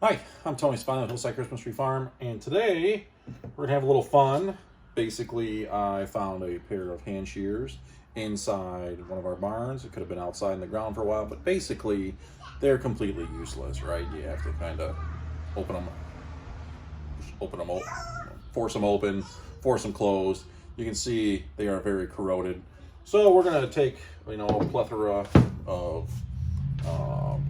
Hi, I'm Tony Stefani with Hillside Christmas Tree Farm, and today we're gonna have a little fun. Basically, I found a pair of hand shears inside one of our barns. It could have been outside in the ground for a while, but basically, they're completely useless, right? You have to kind of open them, force them open, force them closed. You can see they are very corroded. So we're gonna take, a plethora of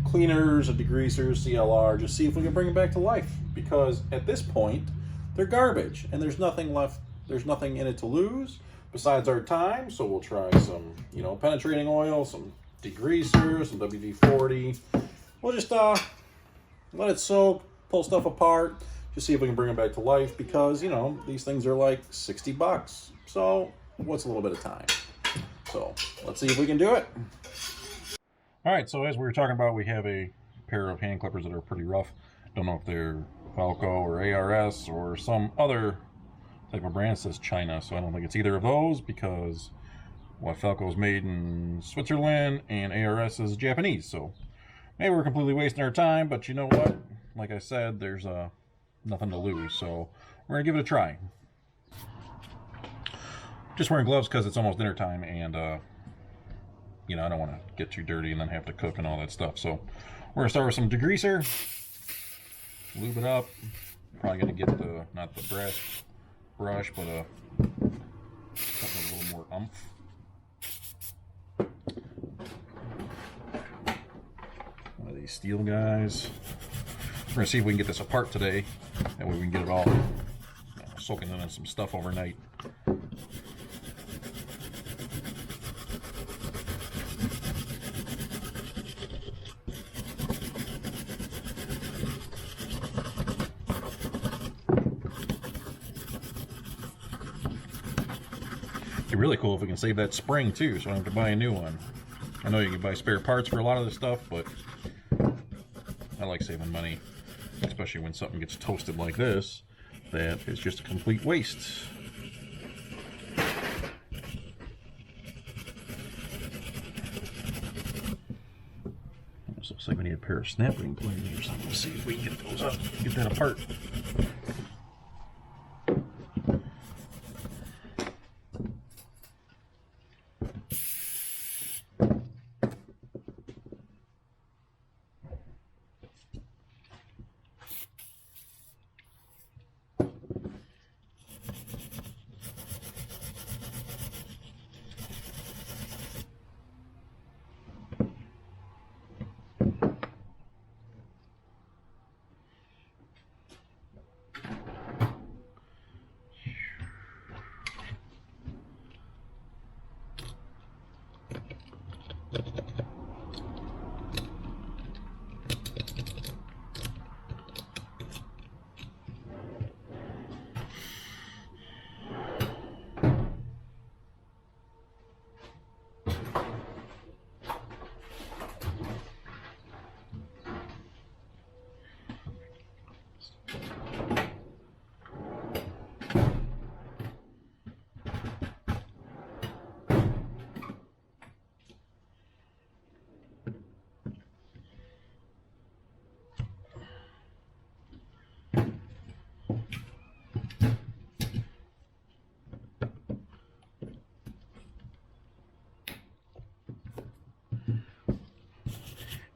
cleaners and degreasers, CLR, just see if we can bring them back to life. Because at this point, they're garbage, and there's nothing left. There's nothing in it to lose besides our time. So we'll try some, penetrating oil, some degreaser, some WD-40. We'll just let it soak, pull stuff apart, just see if we can bring them back to life. Because these things are like 60 bucks. So what's a little bit of time? So let's see if we can do it. All right, so as we were talking about, we have a pair of hand clippers that are pretty rough. Don't know if they're Falco or ARS or some other type of brand. It says China, so I don't think it's either of those because Falco is made in Switzerland and ARS is Japanese. So maybe we're completely wasting our time, but you know what? Like I said, there's nothing to lose, so we're gonna give it a try. Just wearing gloves because it's almost dinner time, and I don't want to get too dirty and then have to cook and all that stuff. So we're gonna start with some degreaser, lube it up. Probably gonna get not the brass brush, but something a little more oomph. One of these steel guys. We're gonna see if we can get this apart today. That way we can get it all soaking in some stuff overnight. It'd be really cool if we can save that spring too, so I don't have to buy a new one. I know you can buy spare parts for a lot of this stuff, but I like saving money, especially when something gets toasted like this, that is just a complete waste. This looks like we need a pair of snapping plates or something. Let's see if we can get those up, get that apart.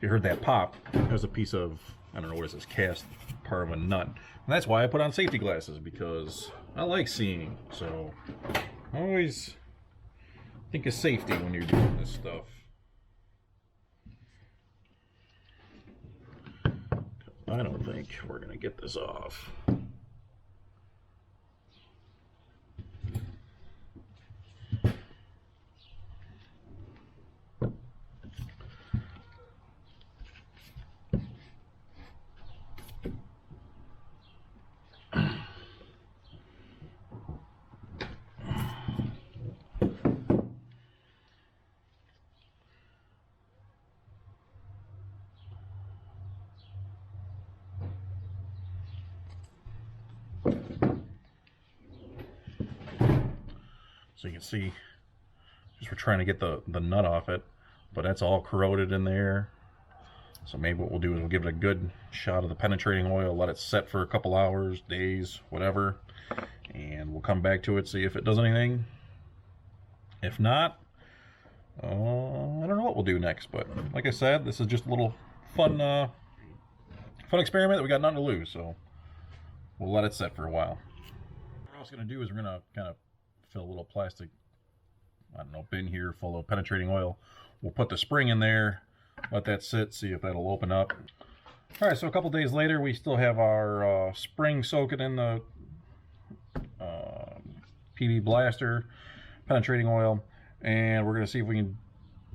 You heard that pop. That was a piece of, I don't know what is this, cast part of a nut. And that's why I put on safety glasses, because I like seeing. So I always think of safety when you're doing this stuff. I don't think we're gonna get this off. So you can see, just we're trying to get the nut off it, but that's all corroded in there. So maybe what we'll do is we'll give it a good shot of the penetrating oil, let it set for a couple hours, days, whatever, and we'll come back to it, see if it does anything. If not, I don't know what we'll do next, but like I said, this is just a little fun experiment that we got nothing to lose, so we'll let it set for a while. What else we're going to do is we're going to kind of fill a little plastic, I don't know, bin here full of penetrating oil. We'll put the spring in there, let that sit, see if that'll open up. All right, so a couple days later, we still have our spring soaking in the PB blaster, penetrating oil, and we're going to see if we can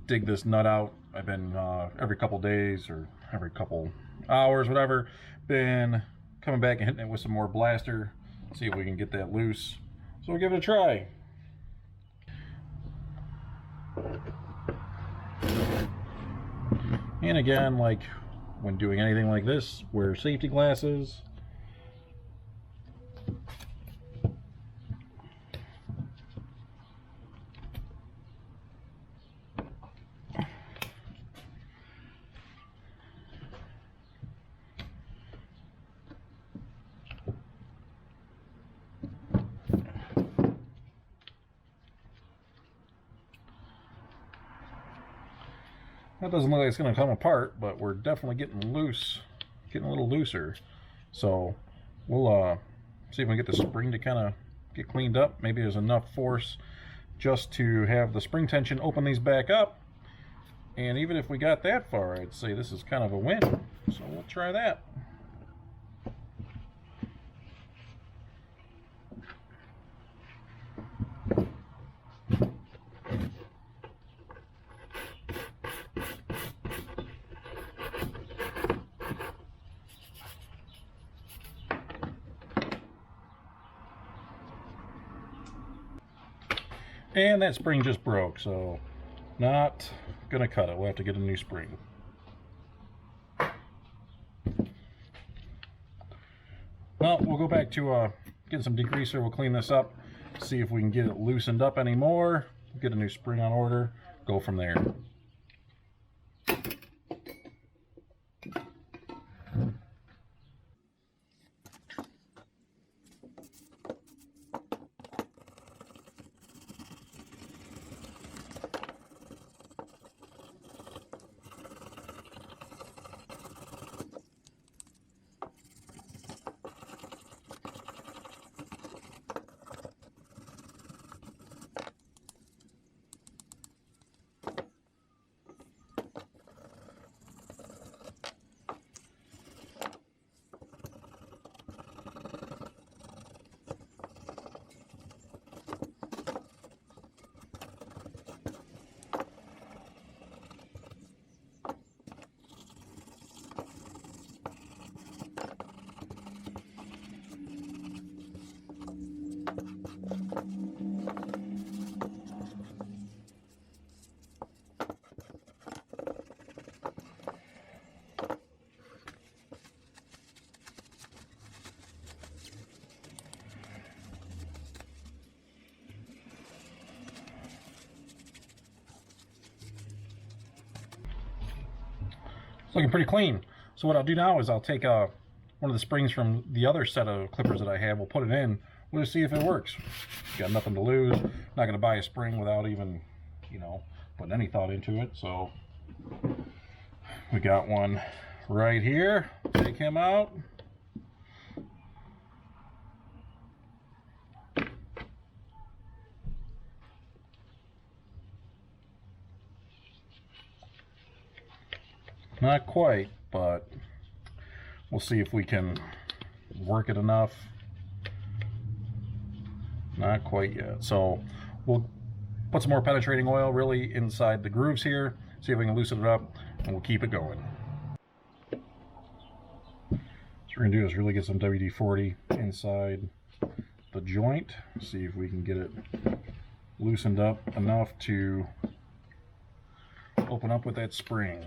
dig this nut out. I've been every couple days or every couple hours, whatever, been coming back and hitting it with some more blaster, see if we can get that loose. So we'll give it a try. And again, like when doing anything like this, wear safety glasses. That doesn't look like it's going to come apart, but we're definitely getting loose, getting a little looser. So we'll see if we can get the spring to kind of get cleaned up. Maybe there's enough force just to have the spring tension open these back up. And even if we got that far, I'd say this is kind of a win. So we'll try that. And that spring just broke, so not gonna cut it. We'll have to get a new spring. Well, we'll go back to getting some degreaser. We'll clean this up, see if we can get it loosened up anymore, get a new spring on order, go from there. It's looking pretty clean. So what I'll do now is I'll take one of the springs from the other set of clippers that I have. We'll put it in. We'll just see if it works. Got nothing to lose. Not going to buy a spring without even, you know, putting any thought into it. So we got one right here. Take him out. Not quite, but we'll see if we can work it enough. Not quite yet. So we'll put some more penetrating oil really inside the grooves here, see if we can loosen it up, and we'll keep it going. So what we're going to do is really get some WD-40 inside the joint, see if we can get it loosened up enough to open up with that spring.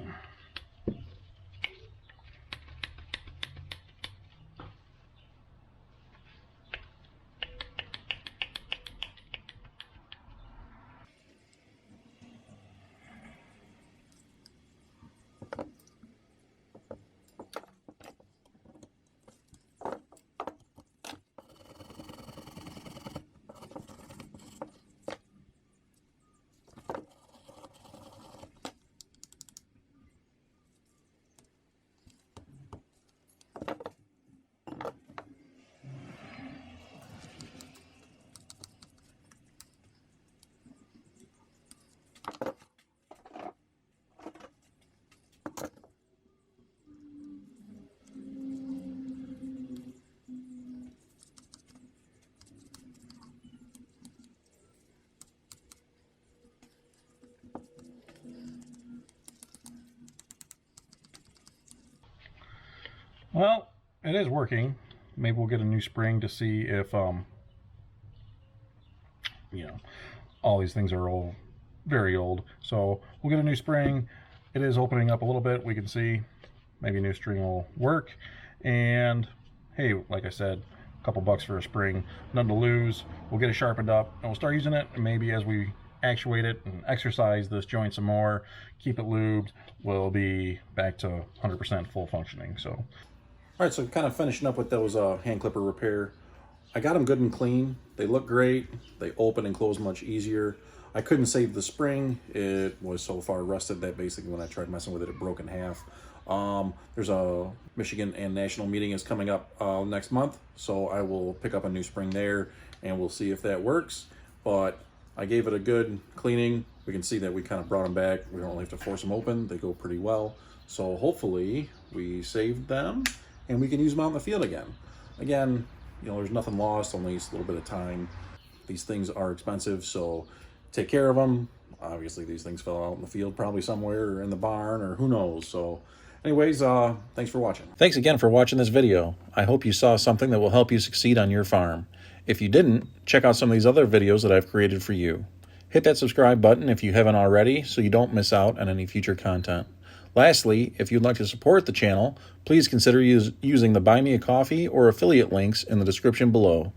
Well, it is working. Maybe we'll get a new spring to see if, you know, all these things are old, very old. So we'll get a new spring. It is opening up a little bit. We can see maybe a new string will work. And hey, like I said, a couple bucks for a spring, nothing to lose. We'll get it sharpened up and we'll start using it. And maybe as we actuate it and exercise this joint some more, keep it lubed, we'll be back to 100% full functioning. So, all right, so kind of finishing up with those hand clipper repair. I got them good and clean. They look great. They open and close much easier. I couldn't save the spring. It was so far rusted that basically when I tried messing with it, it broke in half. There's a Michigan and national meeting is coming up next month, so I will pick up a new spring there and we'll see if that works. But I gave it a good cleaning. We can see that we kind of brought them back. We don't really have to force them open. They go pretty well. So hopefully we saved them and we can use them out in the field again. Again, you know, there's nothing lost, only a little bit of time. These things are expensive, so take care of them. Obviously, these things fell out in the field, probably somewhere, or in the barn, or who knows. So anyways, thanks for watching. Thanks again for watching this video. I hope you saw something that will help you succeed on your farm. If you didn't, check out some of these other videos that I've created for you. Hit that subscribe button if you haven't already so you don't miss out on any future content. Lastly, if you'd like to support the channel, please consider using the Buy Me a Coffee or affiliate links in the description below.